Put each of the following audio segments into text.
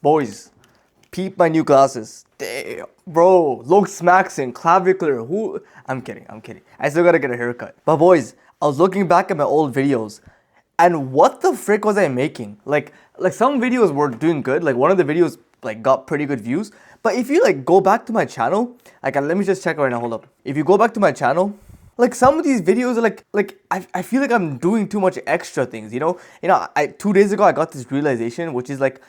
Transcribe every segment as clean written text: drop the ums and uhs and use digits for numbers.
Boys, peep my new glasses. Damn, bro, looks maxing, clavicular. Who? I'm kidding. I'm kidding. I still gotta get a haircut. But boys, I was looking back at my old videos, and what the frick was I making? Like some videos were doing good. Like one of the videos like got pretty good views. But if you like go back to my channel, like let me just check right now. Hold up. If you go back to my channel, like some of these videos are I feel like I'm doing too much extra things, I 2 days ago I got this realization, which is like,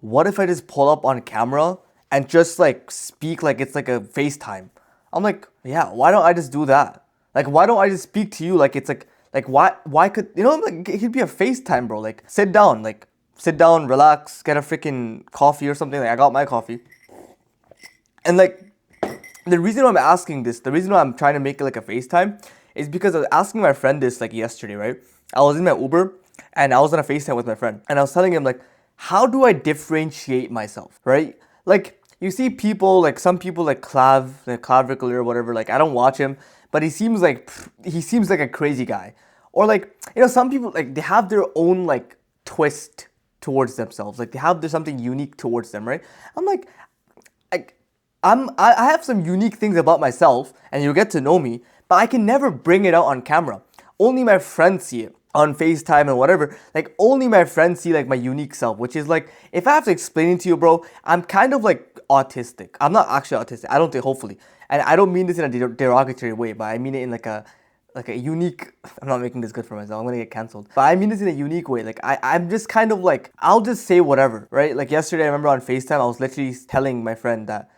what if I just pull up on camera and just like speak like it's like a FaceTime? I'm like, yeah, why don't I just do that? Like why don't I just speak to you like it's like why could like it could be a FaceTime, bro. Like sit down, relax, get a freaking coffee or something. Like I got my coffee. And like the reason why I'm asking this, the reason why I'm trying to make it like a FaceTime is because I was asking my friend this like yesterday, right? I was in my Uber and I was on a FaceTime with my friend and I was telling him like, how do I differentiate myself, right? Like you see people, like some people like clavicular or whatever, like I don't watch him, but he seems like a crazy guy. Or like, some people like they have their own like twist towards themselves. Like they have there's something unique towards them, right? I'm like I have some unique things about myself and you'll get to know me, but I can never bring it out on camera. Only my friends see it on FaceTime and whatever. Like only my friends see like my unique self, which is like if I have to explain it to you, bro, I'm kind of like autistic. I'm not actually autistic. I don't think, hopefully. And I don't mean this in a derogatory way, but I mean it in like a unique. I'm not making this good for myself. I'm gonna get cancelled. But I mean this in a unique way. Like I'm just kind of like I'll just say whatever, right? Like yesterday I remember on FaceTime I was literally telling my friend that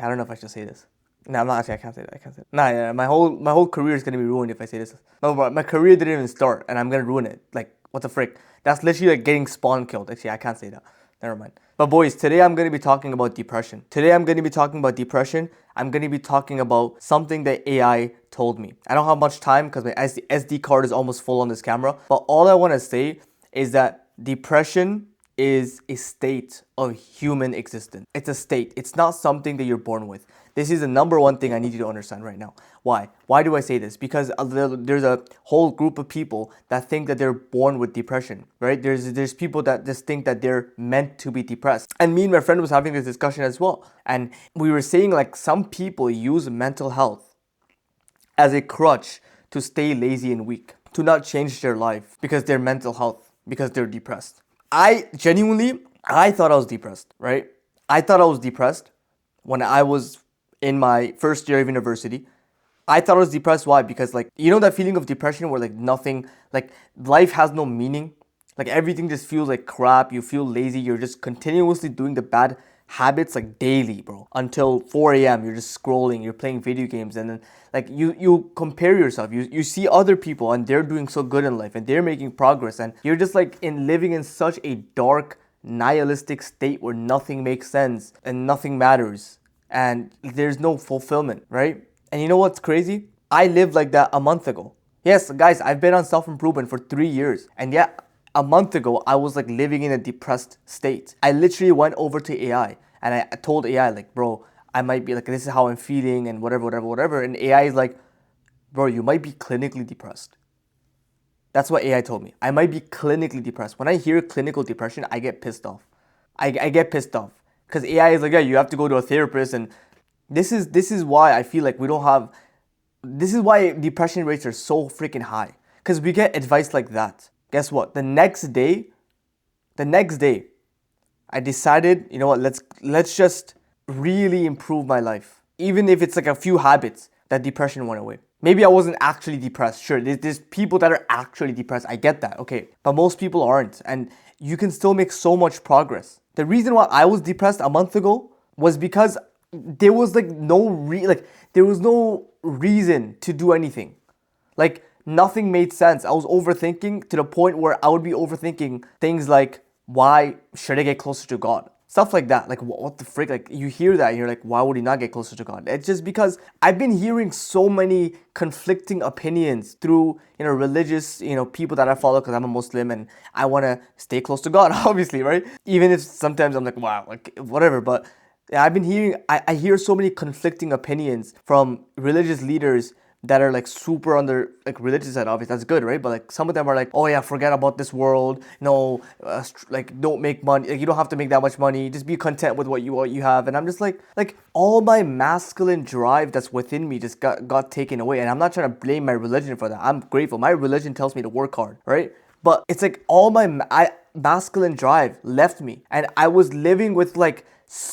I don't know if I should say this. No, I'm not actually. I can't say that. I can't say that. Nah, yeah, my whole career is gonna be ruined if I say this. No, but my career didn't even start, and I'm gonna ruin it. Like, what the frick? That's literally like getting spawn killed. Actually, I can't say that. Never mind. But boys, today I'm gonna be talking about depression. Today I'm gonna be talking about depression. I'm gonna be talking about something that AI told me. I don't have much time because my SD card is almost full on this camera. But all I want to say is that depression is a state of human existence. It's a state. It's not something that you're born with. This is the number one thing I need you to understand right now. Why? Why do I say this? Because there's a whole group of people that think that they're born with depression, right? There's people that just think that they're meant to be depressed. And me and my friend was having this discussion as well. And we were saying like some people use mental health as a crutch to stay lazy and weak, to not change their life because their mental health, because they're depressed. I thought I was depressed, right? I thought I was depressed when I was in my first year of university. I thought I was depressed. Why? Because like, that feeling of depression where like nothing, like life has no meaning. Like everything just feels like crap. You feel lazy. You're just continuously doing the bad habits like daily, bro. Until 4 a.m. You're just scrolling, you're playing video games, and then like you compare yourself. You see other people and they're doing so good in life and they're making progress, and you're just like living in such a dark, nihilistic state where nothing makes sense and nothing matters and there's no fulfillment, right? And you know what's crazy? I lived like that a month ago. Yes, guys, I've been on self-improvement for 3 years, and yet a month ago, I was like living in a depressed state. I literally went over to AI and I told AI like, bro, I might be like, this is how I'm feeling and whatever. And AI is like, bro, you might be clinically depressed. That's what AI told me. I might be clinically depressed. When I hear clinical depression, I get pissed off. I get pissed off because AI is like, yeah, you have to go to a therapist, and this is why I feel like we don't have. This is why depression rates are so freaking high, because we get advice like that. Guess what? The next day, I decided, you know what? Let's just really improve my life, even if it's like a few habits. That depression went away. Maybe I wasn't actually depressed. Sure, there's people that are actually depressed. I get that, okay. But most people aren't. And you can still make so much progress. The reason why I was depressed a month ago was because there was like there was no reason to do anything. Like nothing made sense. I was overthinking to the point where I would be overthinking things like, why should I get closer to God? Stuff like that. Like, what the frick? Like, you hear that and you're like, why would he not get closer to God? It's just because I've been hearing so many conflicting opinions through, religious, people that I follow because I'm a Muslim and I want to stay close to God, obviously, right? Even if sometimes I'm like, wow, like, whatever. But I've been hearing, I hear so many conflicting opinions from religious leaders that are like super on their like religious side, obviously that's good, right? But like some of them are like, oh yeah, forget about this world. No, like don't make money. Like you don't have to make that much money. Just be content with what you have. And I'm just like all my masculine drive that's within me just got taken away. And I'm not trying to blame my religion for that. I'm grateful. My religion tells me to work hard, right? But it's like all my masculine drive left me, and I was living with like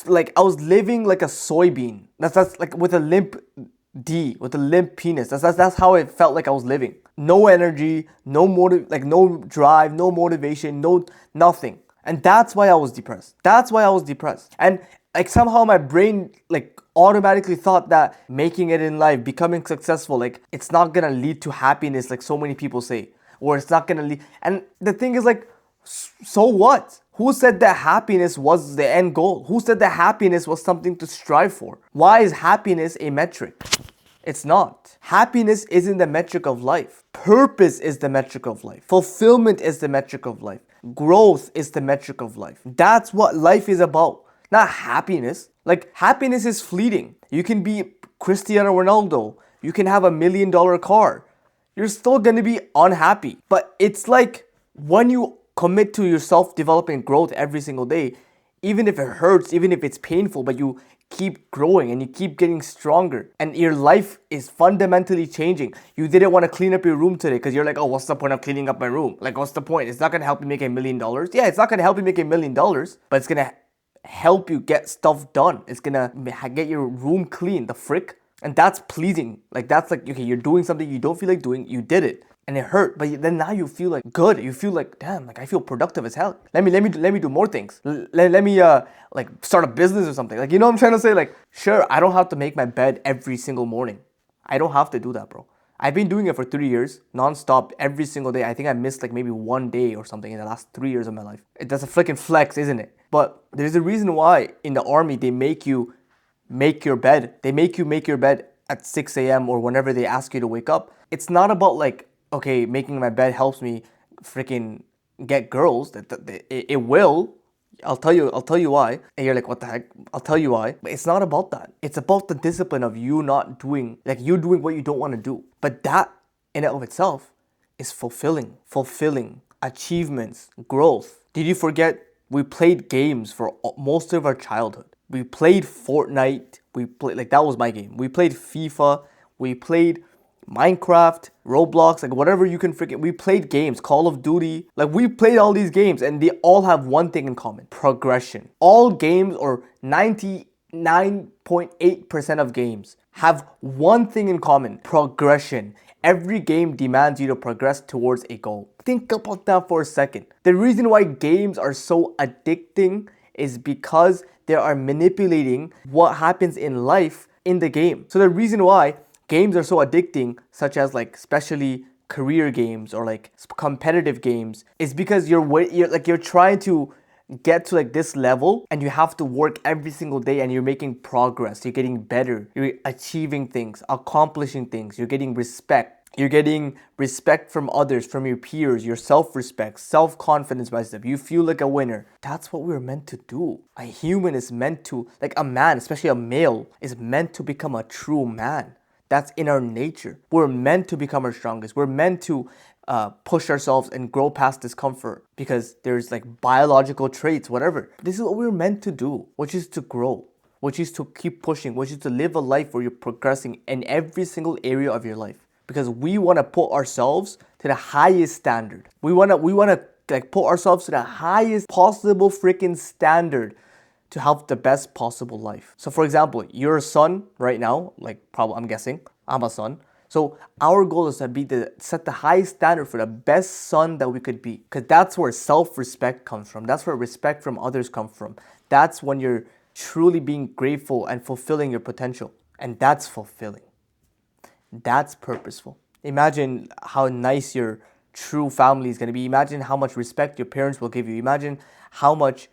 I was living like a soybean. That's like with a limp D, with a limp penis. That's how it felt like I was living. No energy, no no drive, no motivation, no nothing. And that's why I was depressed. That's why I was depressed. And like somehow my brain like automatically thought that making it in life, becoming successful, like it's not gonna lead to happiness like so many people say. Or it's not gonna lead. And the thing is like, so what? Who said that happiness was the end goal? Who said that happiness was something to strive for? Why is happiness a metric? It's not. Happiness isn't the metric of life. Purpose is the metric of life. Fulfillment is the metric of life. Growth is the metric of life. That's what life is about. Not happiness. Like happiness is fleeting. You can be Cristiano Ronaldo. You can have $1 million car. You're still gonna be unhappy. But it's like when you commit to your self-development growth every single day, even if it hurts, even if it's painful, but you keep growing and you keep getting stronger and your life is fundamentally changing. You didn't want to clean up your room today because you're like, oh, what's the point of cleaning up my room? Like, what's the point? It's not going to help you make $1 million. Yeah, it's not going to help you make $1 million, but it's going to help you get stuff done. It's going to get your room clean, the frick. And that's pleasing. Like, that's like, okay, you're doing something you don't feel like doing, you did it. And it hurt, but then now you feel like good. You feel like, damn, like I feel productive as hell. Let me do more things. Let me like start a business or something. Like, you know what I'm trying to say? Like, sure, I don't have to make my bed every single morning. I don't have to do that, bro. I've been doing it for 3 years, non-stop, every single day. I think I missed like maybe one day or something in the last 3 years of my life. That's a freaking flex, isn't it? But there's a reason why in the army they make you make your bed. They make you make your bed at 6 a.m. or whenever they ask you to wake up. It's not about like, okay, making my bed helps me freaking get girls. It will. I'll tell you why. And you're like, what the heck? I'll tell you why. But it's not about that. It's about the discipline of you not doing, like you doing what you don't want to do. But that in and of itself is fulfilling. Fulfilling. Achievements. Growth. Did you forget we played games for most of our childhood? We played Fortnite. We played, like that was my game. We played FIFA. We played Minecraft, Roblox, like whatever you can freaking. We played games, Call of Duty. Like we played all these games and they all have one thing in common: progression. All games, or 99.8% of games, have one thing in common: progression. Every game demands you to progress towards a goal. Think about that for a second. The reason why games are so addicting is because they are manipulating what happens in life in the game. So the reason why games are so addicting, such as like especially career games or like competitive games, is because you're trying to get to like this level and you have to work every single day and you're making progress. You're getting better. You're achieving things, accomplishing things. You're getting respect. You're getting respect from others, from your peers, your self-respect, self-confidence by yourself. You feel like a winner. That's what we're meant to do. A human is meant to, like a man, especially a male, is meant to become a true man. That's in our nature. We're meant to become our strongest. We're meant to push ourselves and grow past discomfort because there's like biological traits, whatever. This is what we're meant to do, which is to grow, which is to keep pushing, which is to live a life where you're progressing in every single area of your life. Because we want to put ourselves to the highest standard. We want to like put ourselves to the highest possible freaking standard to have the best possible life. So for example, you're a son right now, like probably I'm guessing, I'm a son. So our goal is to set the highest standard for the best son that we could be. Because that's where self-respect comes from. That's where respect from others comes from. That's when you're truly being grateful and fulfilling your potential. And that's fulfilling. That's purposeful. Imagine how nice your true family is going to be. Imagine how much respect your parents will give you. Imagine how much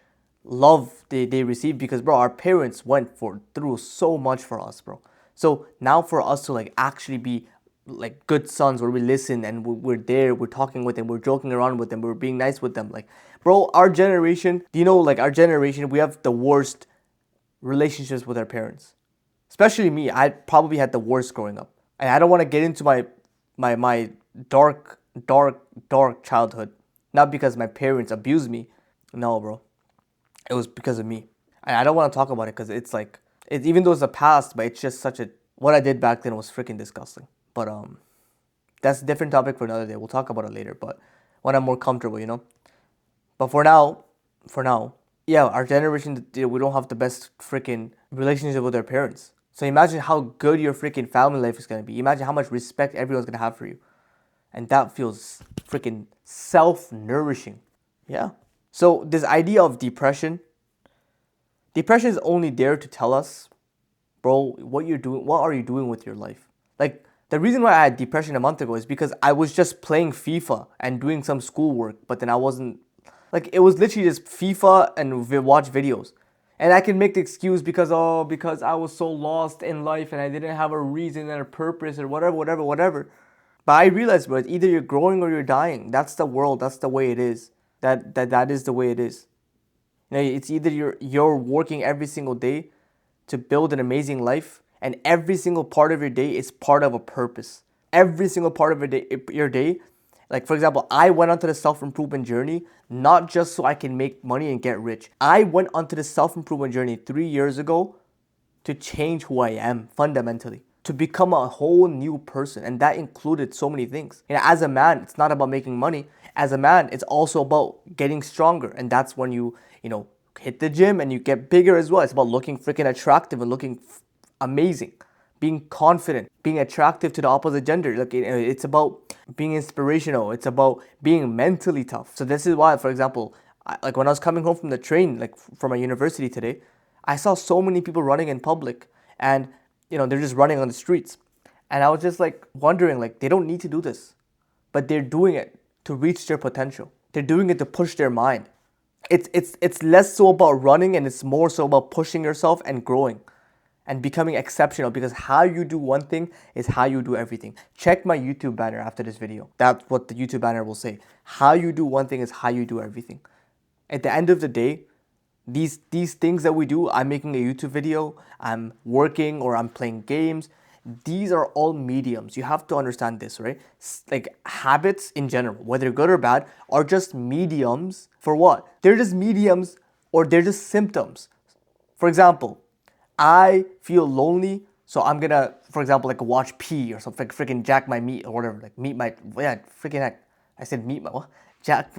love they receive, because bro, our parents went through so much for us, bro. So now for us to like actually be like good sons, where we listen and we're there, we're talking with them, we're joking around with them, we're being nice with them. Like bro, our generation, do you know, like our generation, we have the worst relationships with our parents. Especially me, I probably had the worst growing up. And I don't want to get into my dark, dark childhood. Not because my parents abused me. No, bro. It was because of me. And I don't want to talk about it because it's like, even though it's the past, but it's just such a, what I did back then was freaking disgusting. But that's a different topic for another day. We'll talk about it later, but when I'm more comfortable, you know? But for now, yeah, our generation, we don't have the best freaking relationship with our parents. So imagine how good your freaking family life is gonna be. Imagine how much respect everyone's gonna have for you. And that feels freaking self-nourishing. Yeah. So this idea of depression is only there to tell us, bro, what are you doing with your life? Like, the reason why I had depression a month ago is because I was just playing FIFA and doing some schoolwork, but then I wasn't, like, it was literally just FIFA and watch videos. And I can make the excuse because I was so lost in life and I didn't have a reason and a purpose or whatever. But I realized, bro, either you're growing or you're dying. That's the world. That's the way it is. That is the way it is. You know, it's either you're working every single day to build an amazing life, and every single part of your day is part of a purpose. Every single part of your day, like for example, I went onto the self-improvement journey not just so I can make money and get rich. I went onto the self-improvement journey 3 years ago to change who I am fundamentally, to become a whole new person. And that included so many things. You know, as a man, it's not about making money. As a man, it's also about getting stronger. And that's when you know, hit the gym and you get bigger as well. It's about looking freaking attractive and looking amazing, being confident, being attractive to the opposite gender. Like, it's about being inspirational. It's about being mentally tough. So this is why, for example, like when I was coming home from the train, like from my university today, I saw so many people running in public, and you know, they're just running on the streets. And I was just like wondering, like, they don't need to do this, but they're doing it to reach their potential. They're doing it to push their mind. It's less so about running and it's more so about pushing yourself and growing and becoming exceptional, because how you do one thing is how you do everything. Check my YouTube banner after this video. That's what the YouTube banner will say. How you do one thing is how you do everything. At the end of the day, these things that we do, I'm making a YouTube video, I'm working, or I'm playing games, these are all mediums. You have to understand this, right? Like, habits in general, whether good or bad, are just mediums for what? They're just mediums, or they're just symptoms. For example, I feel lonely, so I'm gonna, for example, like watch P or something, like freaking jack my meat or whatever, like meet my, yeah, freaking heck. I said meet my, what? Jack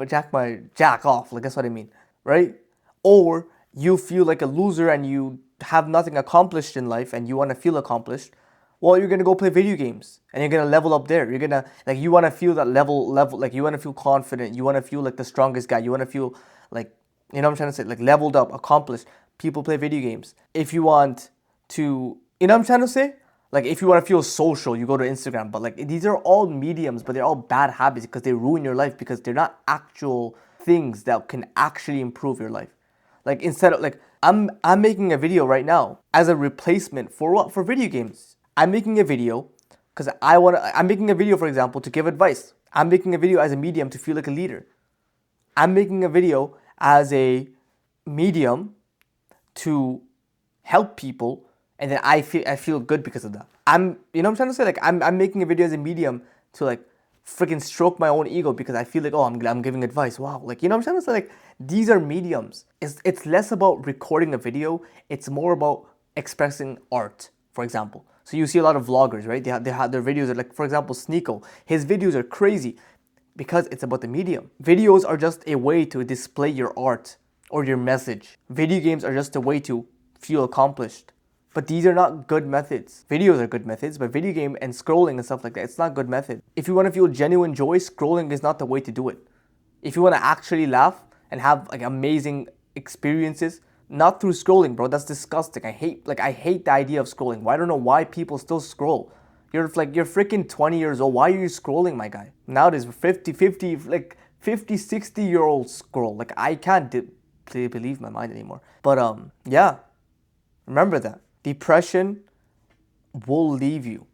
off, like that's what I mean, right? Or you feel like a loser and you have nothing accomplished in life and you wanna feel accomplished. Well, you're gonna go play video games and you're gonna level up there. You're gonna, like, you wanna feel that level, like you wanna feel confident. You wanna feel like the strongest guy. You wanna feel like, you know what I'm trying to say? Like leveled up, accomplished. People play video games. If you want to, you know what I'm trying to say? Like, if you want to feel social, you go to Instagram. But like, these are all mediums, but they're all bad habits because they ruin your life, because they're not actual things that can actually improve your life. Like, instead of, like, I'm making a video right now as a replacement for what? For video games. I'm making a video because I'm making a video, for example, to give advice. I'm making a video as a medium to feel like a leader. I'm making a video as a medium to help people, and then I feel good because of that. You know what I'm trying to say? Like, I'm making a video as a medium to like freaking stroke my own ego because I feel like, oh, I'm giving advice. Wow, like, you know what I'm trying to say? Like, these are mediums. It's less about recording a video. It's more about expressing art, for example. So you see a lot of vloggers, right? They have their videos are like, for example, Sneeko. His videos are crazy because it's about the medium. Videos are just a way to display your art or your message. Video games are just a way to feel accomplished. But these are not good methods. Videos are good methods, but video game and scrolling and stuff like that, it's not good method. If you want to feel genuine joy, scrolling is not the way to do it. If you want to actually laugh and have like amazing experiences, not through scrolling, bro. That's disgusting. I hate the idea of scrolling. I don't know why people still scroll. You're freaking 20 years old. Why are you scrolling, my guy? Nowadays, 50, 60-year-olds scroll. Like, I can't believe my mind anymore. But yeah, remember that. Depression will leave you.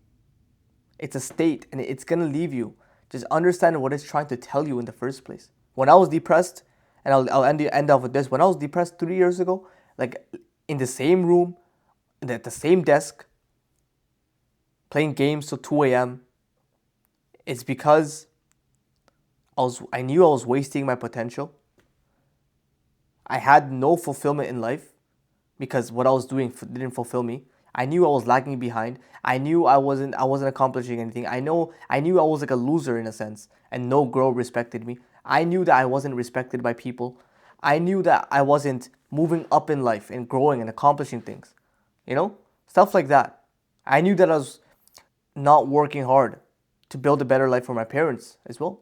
It's a state and it's gonna leave you. Just understand what it's trying to tell you in the first place. When I was depressed, and I'll end off with this. When I was depressed 3 years ago, like in the same room, at the same desk, playing games till 2 a.m. It's because I knew I was wasting my potential. I had no fulfillment in life because what I was doing didn't fulfill me. I knew I was lagging behind. I knew I wasn't accomplishing anything. I knew I was like a loser in a sense, and no girl respected me. I knew that I wasn't respected by people. I knew that I wasn't moving up in life and growing and accomplishing things. You know? Stuff like that. I knew that I was not working hard to build a better life for my parents as well.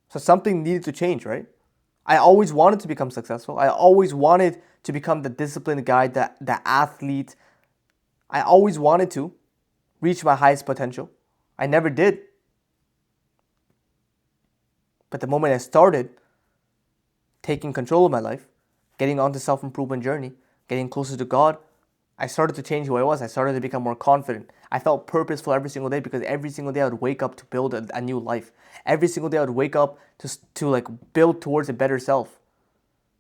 So something needed to change, right? I always wanted to become successful. I always wanted to become the disciplined guy, the athlete. I always wanted to reach my highest potential. I never did. But the moment I started taking control of my life, getting on the self-improvement journey, getting closer to God, I started to change who I was. I started to become more confident. I felt purposeful every single day because every single day I would wake up to build a new life. Every single day I would wake up to like build towards a better self.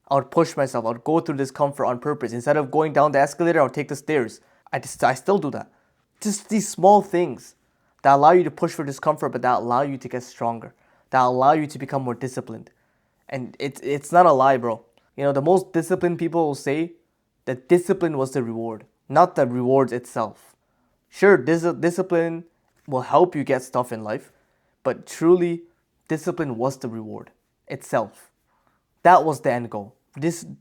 I would push myself. I would go through discomfort on purpose. Instead of going down the escalator, I would take the stairs. I still do that. Just these small things that allow you to push for discomfort, but that allow you to get stronger. That allow you to become more disciplined. And it's not a lie, bro. You know, the most disciplined people will say that discipline was the reward, not the rewards itself. Sure, discipline will help you get stuff in life, but truly, discipline was the reward itself. That was the end goal.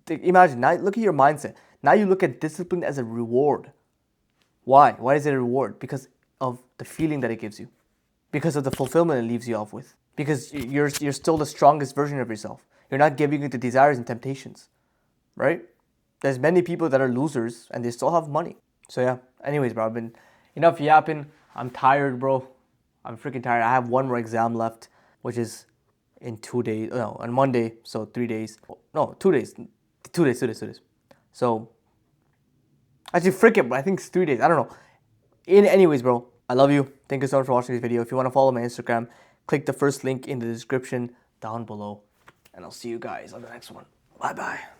Imagine now. Look at your mindset. Now you look at discipline as a reward. Why? Why is it a reward? Because of the feeling that it gives you, because of the fulfillment it leaves you off with, because you're still the strongest version of yourself. You're not giving into desires and temptations, right? There's many people that are losers and they still have money. So yeah. Anyways, bro, I've been enough yapping. I'm tired, bro. I'm freaking tired. I have one more exam left, which is in 2 days. No, on Monday. So 3 days. No, 2 days. 2 days. So actually, freak it, but I think it's 3 days. I don't know. Anyways, bro, I love you. Thank you so much for watching this video. If you want to follow my Instagram, click the first link in the description down below. And I'll see you guys on the next one. Bye-bye.